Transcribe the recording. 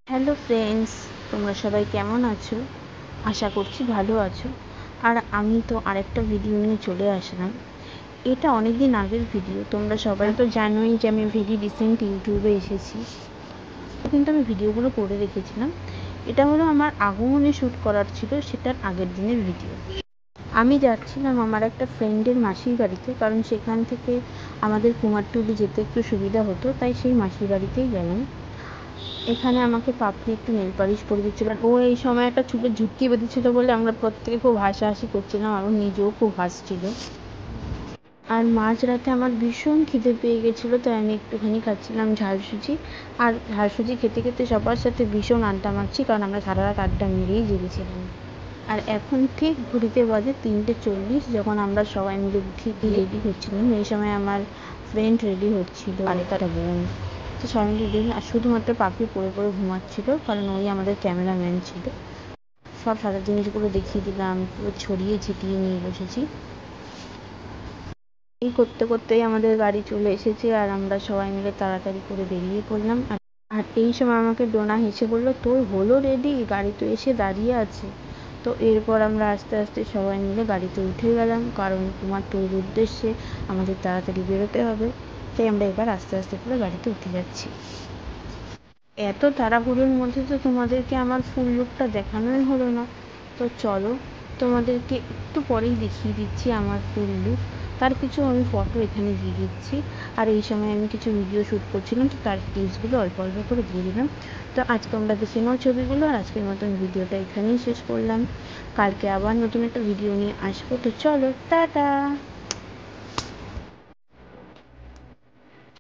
Hello friends, তোমরা সবাই কেমন আছো? আশা করছি ভালো আছো। আর আমি তো আরেকটা ভিডিও নিয়ে চলে আসলাম। এটা অনেক দিন আগের ভিডিও, তোমরা সবাই তো জানোই যে আমি ভেরি রিসেন্ট ইউটিউবে এসেছি, কিন্তু আমি ভিডিওগুলো করে রেখেছিলাম। এটা হলো আমার আগমনে শ্যুট করার ছিল, সেটার আগের দিনের ভিডিও। আমি যাচ্ছিলাম আমার একটা ফ্রেন্ডের মাসির বাড়িতে, কারণ সেখান থেকে আমাদের কুমারটুলি যেতে একটু সুবিধা হতো, তাই সেই মাসির বাড়িতেই গেলাম। এখানে আমাকে পাপড়ি একটু নেল পালিশ করে দিচ্ছিল। ও এই সময় একটা চুলে ঝুটকি বেঁধেছিল বলে আমরা প্রত্যেকে খুব হাসাহাসি করছিলাম, আর ও নিজেও খুব হাসছিল। আর মাঝরাতে আমার ভীষণ খিদে পেয়ে গেছিলো, তাই আমি একটুখানি খাচ্ছিলাম ঝালসুজি। আর ঝালসুজি খেতে খেতে সবার সাথে ভীষণ আড্ডা মারছি, কারণ আমরা সারা রাত আড্ডা মেরেই জেগেছিলাম। আর এখন ঠিক ঘড়িতে বাজে 3:40, যখন আমরা সবাই মিলে উঠে রেডি হচ্ছিলাম। এই সময় আমার ফ্রেন্ড রেডি হচ্ছিল, আরেকটা বোন। তো সবাই মিলে রেডি, আর শুধুমাত্র পাপড়ি পড়ে পড়ে ঘুমাচ্ছিল, কারণ ওই আমাদের ক্যামেরাম্যান ছিল। সব সাদা জিনিসগুলো দেখিয়ে দিলাম, পুরো ছড়িয়ে ছিটিয়ে নিয়ে বসেছি। এই করতে করতেই আমাদের গাড়ি চলে এসেছে, আর আমরা সবাই মিলে তাড়াতাড়ি করে বেরিয়ে পড়লাম। আর এই সময় আমাকে ডোনা হেসে বললো, তোর হলো রেডি? গাড়ি তো এসে দাঁড়িয়ে আছে। তো এরপর আমরা আস্তে আস্তে সবাই মিলে গাড়িতে উঠে গেলাম, কারণ কুমারটুলির উদ্দেশ্যে আমাদের তাড়াতাড়ি বেরোতে হবে। তাই আমরা এবার আস্তে আস্তে করে গাড়িতে উঠে যাচ্ছি। এত তাড়াহুড়োর মধ্যে তো তোমাদেরকে আমার ফুল লুকটা দেখানোই হলো না। তো চলো, তোমাদেরকে একটু পরেই দেখিয়ে দিচ্ছি আমার ফুল লুক। তার কিছু আমি ফটো এখানে দিয়ে দিচ্ছি। আর এই সময় আমি কিছু ভিডিও শ্যুট করছিলাম, তো তার ক্লিপসগুলো অল্প অল্প করে দিয়ে দিলাম। তো আজ তোমরা দেখে নাও ছবিগুলো। আর আজকের মতন ভিডিওটা এখানেই শেষ করলাম। কালকে আবার নতুন একটা ভিডিও নিয়ে আসবো। তো চলো, টাটা।